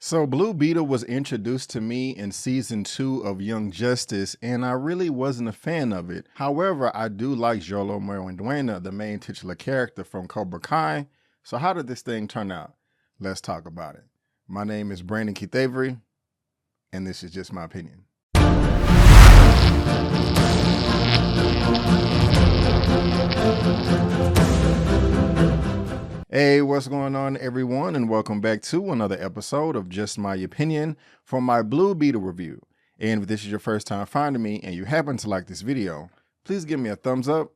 So Blue Beetle was introduced to me in season 2 of Young Justice, and I really wasn't a fan of it. However, I do like Jolo Merwin-Duena, the main titular character from Cobra Kai. So how did this thing turn out? Let's talk about it. My name is Brandon Keith Avery, and this is just my opinion. Hey, what's going on, everyone, and welcome back to another episode of Just My Opinion for my Blue Beetle review. And if this is your first time finding me and you happen to like this video, please give me a thumbs up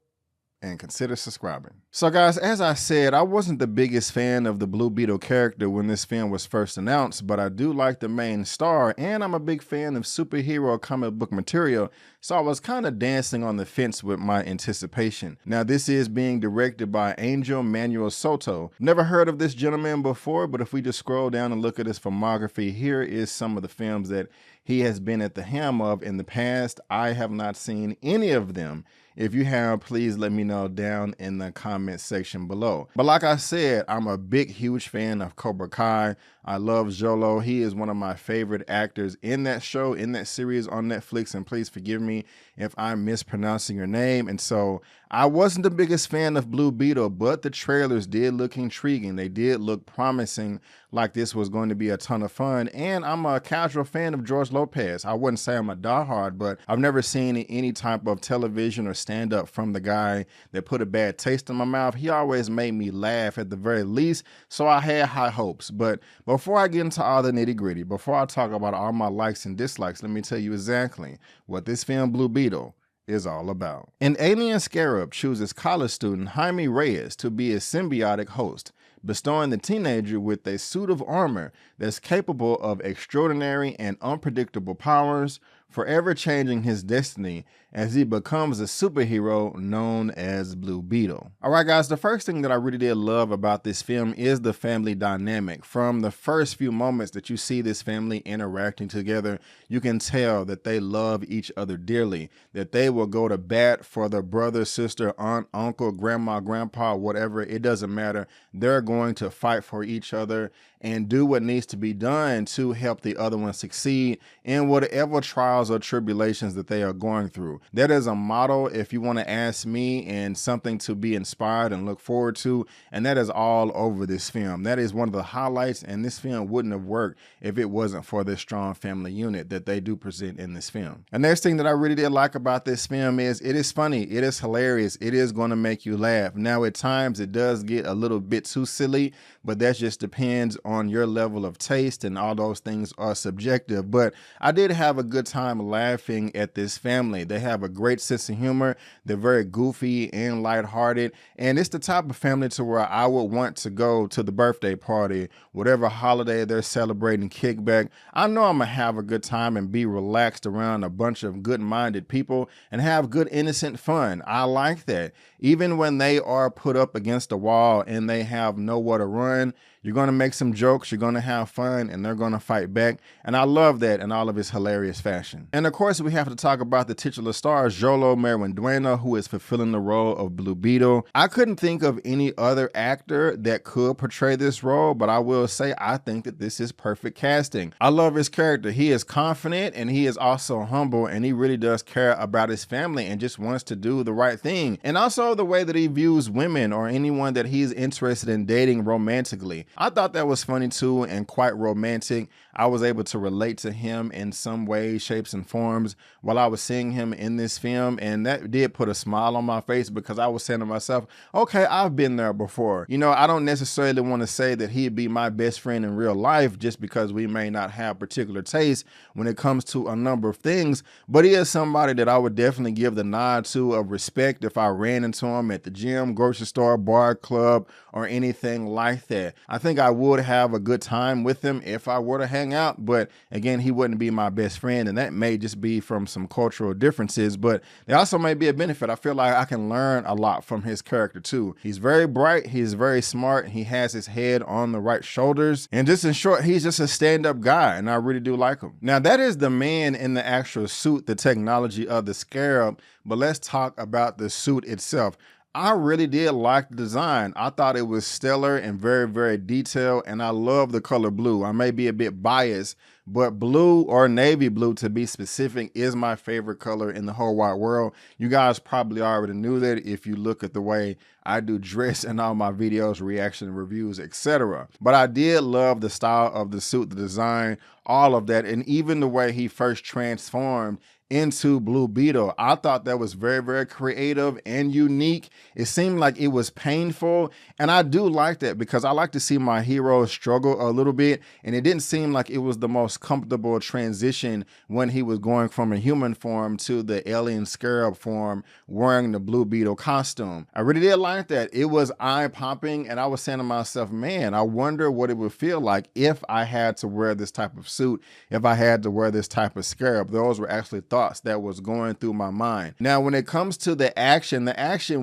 and consider subscribing. So guys, as I said, I wasn't the biggest fan of the Blue Beetle character when this film was first announced, but I do like the main star, and I'm a big fan of superhero comic book material, so I was kind of dancing on the fence with my anticipation. Now, this is being directed by Emmanuel Soto. Never heard of this gentleman before, but if we just scroll down and look at his filmography, here is some of the films that he has been at the helm of in the past. I have not seen any of them. If you have, please let me know down in the comment section below. But like I said, I'm a huge fan of Cobra Kai. I love Jolo. He is one of my favorite actors in that show, in that series on Netflix. And please forgive me if I'm mispronouncing your name. And so I wasn't the biggest fan of Blue Beetle, but the trailers did look intriguing. They did look promising, like this was going to be a ton of fun. And I'm a casual fan of George Lopez. I wouldn't say I'm a diehard, but I've never seen any type of television or stand-up from the guy that put a bad taste in my mouth. He always made me laugh at the very least, so I had high hopes. But before I get into all the nitty-gritty, before I talk about all my likes and dislikes, let me tell you exactly what this film Blue Beetle is all about. An alien scarab chooses college student Jaime Reyes to be his symbiotic host, bestowing the teenager with a suit of armor that's capable of extraordinary and unpredictable powers, forever changing his destiny as he becomes a superhero known as Blue Beetle. All right, guys, the first thing that I really did love about this film is the family dynamic. From the first few moments that you see this family interacting together, you can tell that they love each other dearly, that they will go to bat for their brother, sister, aunt, uncle, grandma, grandpa, whatever. It doesn't matter. They're going to fight for each other and do what needs to be done to help the other one succeed in whatever trials or tribulations that they are going through. That is a model, if you want to ask me, and something to be inspired and look forward to, and that is all over this film. That is one of the highlights, and this film wouldn't have worked if it wasn't for this strong family unit that they do present in this film. The next thing that I really did like about this film is it is funny, it is hilarious, it is going to make you laugh. Now, at times it does get a little bit too silly, but that just depends on your level of taste, and all those things are subjective. But I did have a good time laughing at this family. They have a great sense of humor. They're very goofy and lighthearted, and it's the type of family to where I would want to go to the birthday party, whatever holiday they're celebrating, kickback. I know I'm gonna have a good time and be relaxed around a bunch of good-minded people and have good innocent fun. I like that. Even when they are put up against a wall and they have nowhere to run, you're going to make some jokes, you're going to have fun, and they're going to fight back. And I love that in all of its hilarious fashion. And of course, we have to talk about the titular star, Jolo Merwin-Duena, who is fulfilling the role of Blue Beetle. I couldn't think of any other actor that could portray this role, but I will say I think that this is perfect casting. I love his character. He is confident, and he is also humble, and he really does care about his family and just wants to do the right thing. And also the way that he views women or anyone that he's interested in dating romantically. I thought that was funny too, and quite romantic. I was able to relate to him in some ways, shapes, and forms while I was seeing him in this film, and that did put a smile on my face because I was saying to myself, okay, I've been there before. You know, I don't necessarily want to say that he'd be my best friend in real life just because we may not have particular taste when it comes to a number of things, but he is somebody that I would definitely give the nod to of respect if I ran into him at the gym, grocery store, bar, club, or anything like that. I think I would have a good time with him if I were to hang out, but again, he wouldn't be my best friend, and that may just be from some cultural differences, but there also may be a benefit. I feel like I can learn a lot from his character too. He's very bright, he's very smart, he has his head on the right shoulders, and just in short, he's just a stand-up guy, and I really do like him. Now, that is the man in the actual suit, the technology of the scarab, but let's talk about the suit itself. I really did like the design. I thought it was stellar and very, very detailed, and I love the color blue. I may be a bit biased, but blue, or navy blue to be specific, is my favorite color in the whole wide world. You guys probably already knew that if you look at the way I do dress in all my videos, reaction reviews, etc. But I did love the style of the suit, the design, all of that, and even the way he first transformed into Blue Beetle. I thought that was very, very creative and unique. It seemed like it was painful, and I do like that because I like to see my heroes struggle a little bit, and it didn't seem like it was the most comfortable transition when he was going from a human form to the alien scarab form wearing the Blue Beetle costume. I really did like that. It was eye-popping, and I was saying to myself, man, I wonder what it would feel like if I had to wear this type of suit, if I had to wear this type of scarab. Those were actually thoughts that was going through my mind. Now, when it comes to the action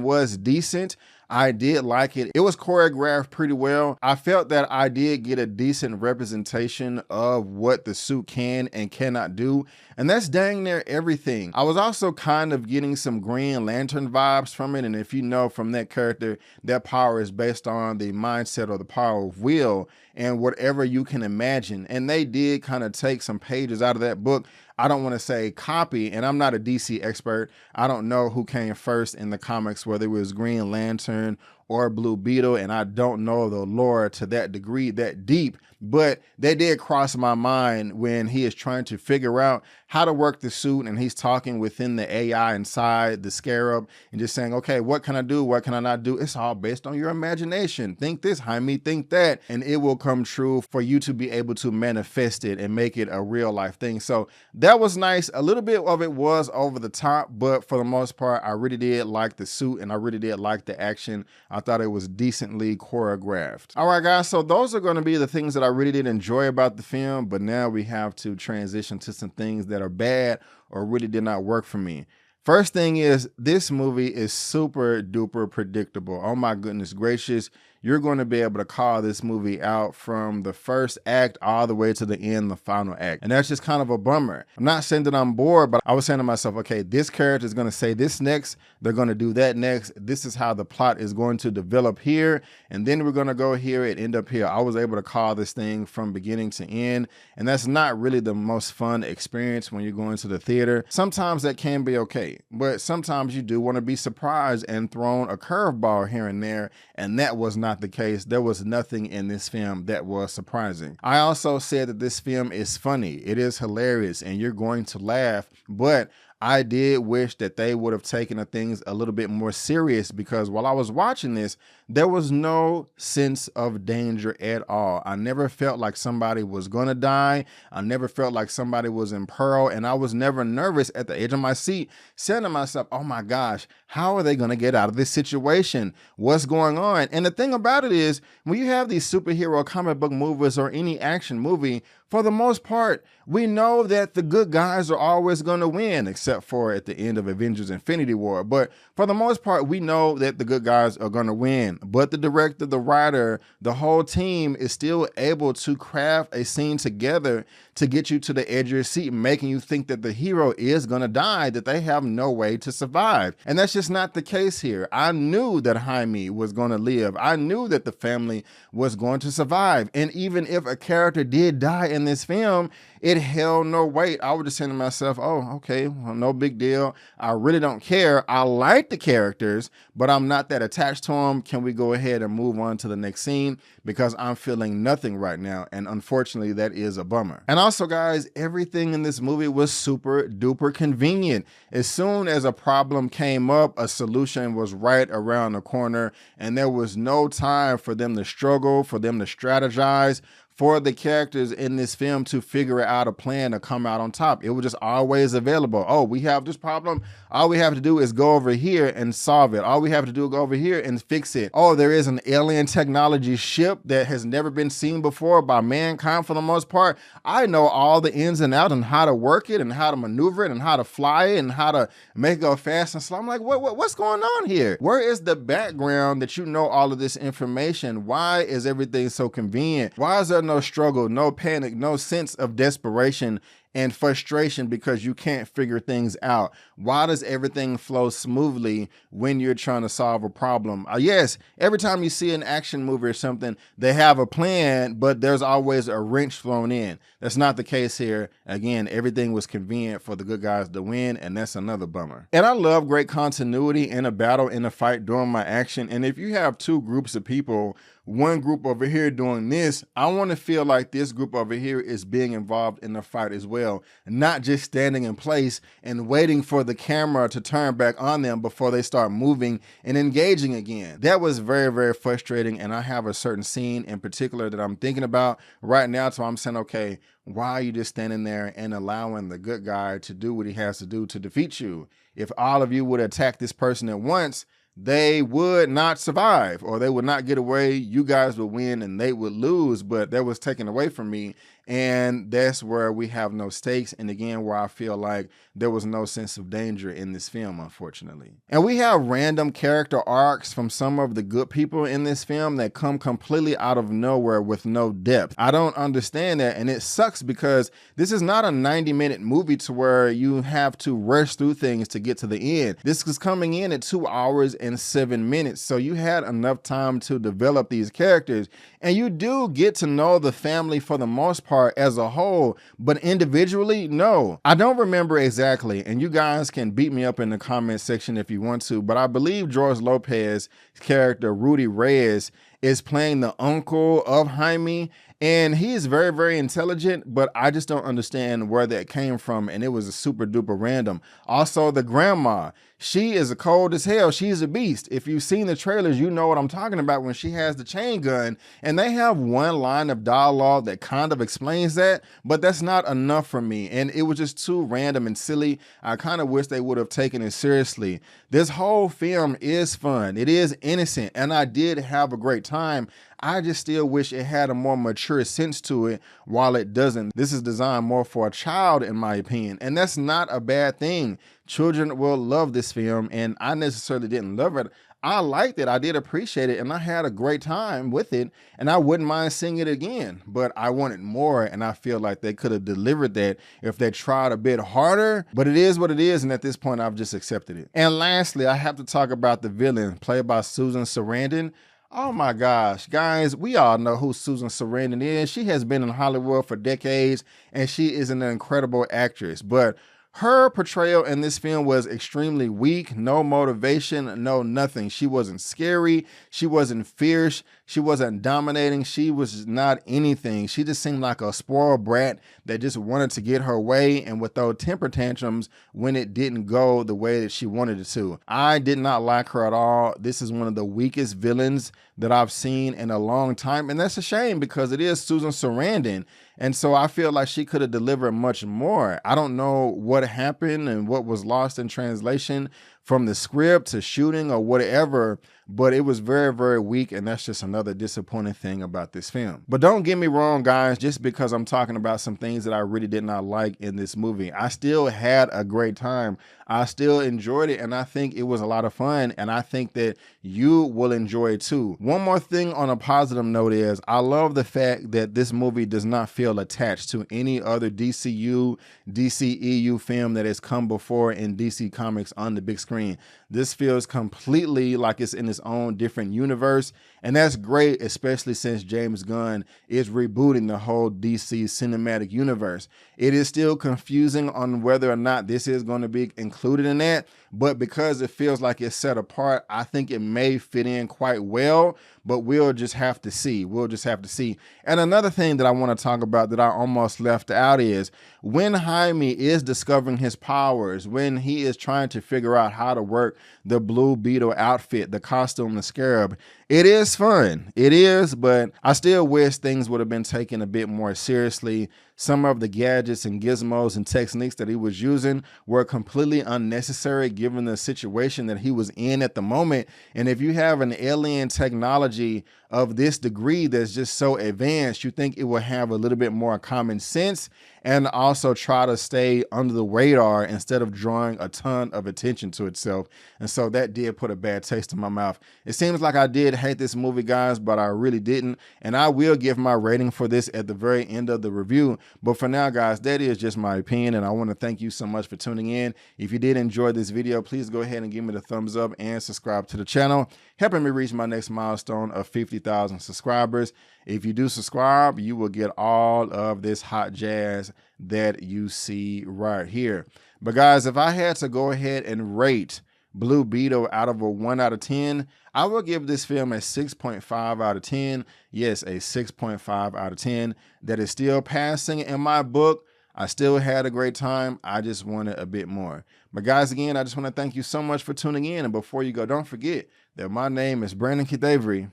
was decent. I did like it. It was choreographed pretty well. I felt that I did get a decent representation of what the suit can and cannot do, and that's dang near everything. I was also kind of getting some Green Lantern vibes from it, and if you know from that character, that power is based on the mindset or the power of will and whatever you can imagine, and they did kind of take some pages out of that book. I don't want to say copy, and I'm not a DC expert. I don't know who came first in the comics, whether it was Green Lantern or Blue Beetle, and I don't know the lore to that degree, that deep, but they did cross my mind when he is trying to figure out how to work the suit, and he's talking within the AI inside the scarab and just saying, okay, what can I do? What can I not do? It's all based on your imagination. Think this, Jaime, think that, and it will come true for you to be able to manifest it and make it a real life thing. So that was nice. A little bit of it was over the top, but for the most part, I really did like the suit and I really did like the action. I thought it was decently choreographed. All right, guys, so those are going to be the things that I really did enjoy about the film, but now we have to transition to some things that are bad or really did not work for me. First thing is, this movie is super duper predictable. Oh my goodness gracious. You're going to be able to call this movie out from the first act all the way to the end, the final act. And that's just kind of a bummer. I'm not saying that I'm bored, but I was saying to myself, okay, this character is going to say this next. They're going to do that next. This is how the plot is going to develop here. And then we're going to go here and end up here. I was able to call this thing from beginning to end. And that's not really the most fun experience when you're going to the theater. Sometimes that can be okay, but sometimes you do want to be surprised and thrown a curveball here and there. And that was not the case. There was nothing in this film that was surprising. I also said that this film is funny. It is hilarious and you're going to laugh, but I did wish that they would have taken the things a little bit more serious, because while I was watching this, there was no sense of danger at all. I never felt like somebody was gonna die. I never felt like somebody was in peril, and I was never nervous at the edge of my seat, saying to myself, oh my gosh, how are they gonna get out of this situation? What's going on? And the thing about it is, when you have these superhero comic book movies or any action movie, for the most part, we know that the good guys are always going to win, except for at the end of Avengers Infinity War. But for the most part, we know that the good guys are going to win. But the director, the writer, the whole team is still able to craft a scene together to get you to the edge of your seat, making you think that the hero is going to die, that they have no way to survive. And that's just not the case here. I knew that Jaime was going to live. I knew that the family was going to survive. And even if a character did die in this film, it held no weight. I was just saying to myself, oh, okay, well, no big deal. I really don't care. I like the characters, but I'm not that attached to them. Can we go ahead and move on to the next scene? Because I'm feeling nothing right now. And unfortunately, that is a bummer. And also, guys, everything in this movie was super duper convenient. As soon as a problem came up, a solution was right around the corner, and there was no time for them to struggle, for them to strategize, for the characters in this film to figure out a plan to come out on top. It was just always available. Oh, we have this problem. All we have to do is go over here and solve it. All we have to do is go over here and fix it. Oh, there is an alien technology ship that has never been seen before by mankind for the most part. I know all the ins and outs and how to work it and how to maneuver it and how to fly it and how to make it go fast and slow. I'm like, what's going on here? Where is the background that you know all of this information? Why is everything so convenient? Why is there no struggle, no panic, no sense of desperation and frustration because you can't figure things out. Why does everything flow smoothly when you're trying to solve a problem? Yes, every time you see an action movie or something, they have a plan, but there's always a wrench thrown in. That's not the case here. Again, everything was convenient for the good guys to win, and that's another bummer. And I love great continuity in a battle, in a fight during my action. And if you have two groups of people, one group over here doing this, I want to feel like this group over here is being involved in the fight as well, not just standing in place and waiting for the camera to turn back on them before they start moving and engaging again. That was very, very frustrating, and I have a certain scene in particular that I'm thinking about right now, so I'm saying, okay, why are you just standing there and allowing the good guy to do what he has to do to defeat you? If all of you would attack this person at once, they would not survive, or they would not get away. You guys would win and they would lose, but that was taken away from me. And that's where we have no stakes. And again, where I feel like there was no sense of danger in this film, unfortunately. And we have random character arcs from some of the good people in this film that come completely out of nowhere with no depth. I don't understand that. And it sucks because this is not a 90-minute movie to where you have to rush through things to get to the end. This is coming in at 2 hours and 7 minutes. So you had enough time to develop these characters, and you do get to know the family for the most part as a whole, but individually, no. I don't remember exactly, and you guys can beat me up in the comment section if you want to, but I believe George Lopez's character, Rudy Reyes, is playing the uncle of Jaime, and he is very, very intelligent, but I just don't understand where that came from, and it was a super duper random. Also, the grandma, she is cold as hell. She's a beast. If you've seen the trailers, you know what I'm talking about when she has the chain gun, and they have one line of dialogue that kind of explains that, but that's not enough for me, and it was just too random and silly. I kind of wish they would have taken it seriously. This whole film is fun. It is innocent, and I did have a great time. I just still wish it had a more mature sense to it while it doesn't. This is designed more for a child, in my opinion, and that's not a bad thing. Children will love this film, and I necessarily didn't love it. I liked it, I did appreciate it, and I had a great time with it, and I wouldn't mind seeing it again, but I wanted more, and I feel like they could have delivered that if they tried a bit harder, but it is what it is, and at this point, I've just accepted it. And lastly, I have to talk about the villain, played by Susan Sarandon. Oh my gosh, guys, we all know who Susan Sarandon is. She has been in Hollywood for decades, and she is an incredible actress, but her portrayal in this film was extremely weak, no motivation, no nothing. She wasn't scary, she wasn't fierce, she wasn't dominating, she was not anything. She just seemed like a spoiled brat that just wanted to get her way and would throw temper tantrums when it didn't go the way that she wanted it to. I did not like her at all. This is one of the weakest villains that I've seen in a long time, and that's a shame because it is Susan Sarandon. And so I feel like she could have delivered much more. I don't know what happened and what was lost in translation from the script to shooting or whatever, but it was very, very weak, and that's just another disappointing thing about this film. But don't get me wrong, guys, just because I'm talking about some things that I really did not like in this movie, I still had a great time. I still enjoyed it, and I think it was a lot of fun, and I think that you will enjoy it too. One more thing on a positive note is I love the fact that this movie does not feel attached to any other DCU, DCEU film that has come before in DC Comics on the big screen. This feels completely like it's in its own different universe, and that's great, especially since James Gunn is rebooting the whole DC cinematic universe. It is still confusing on whether or not this is going to be included in that, but because it feels like it's set apart, I think it may fit in quite well, but we'll just have to see. We'll just have to see. And another thing that I want to talk about that I almost left out is when Jaime is discovering his powers, when he is trying to figure out how to work the Blue Beetle outfit, the costume, the scarab, it is fun. It is, but I still wish things would have been taken a bit more seriously. Some of the gadgets and gizmos and techniques that he was using were completely unnecessary given the situation that he was in at the moment. And if you have an alien technology of this degree that's just so advanced, you think it will have a little bit more common sense and also try to stay under the radar instead of drawing a ton of attention to itself. And so that did put a bad taste in my mouth. It seems like I did hate this movie, guys, but I really didn't. And I will give my rating for this at the very end of the review. But for now, guys, that is just my opinion. And I want to thank you so much for tuning in. If you did enjoy this video, please go ahead and give me the thumbs up and subscribe to the channel, helping me reach my next milestone of 50,000 subscribers. If you do subscribe, you will get all of this hot jazz that you see right here. But guys, if I had to go ahead and rate Blue Beetle out of a 1 out of 10, I will give this film a 6.5 out of 10. Yes, a 6.5 out of 10. That is still passing in my book. I still had a great time. I just wanted a bit more. But guys, again, I just want to thank you so much for tuning in. And before you go, don't forget that my name is Brandon Keith Avery,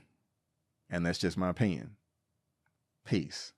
and that's just my opinion. Peace.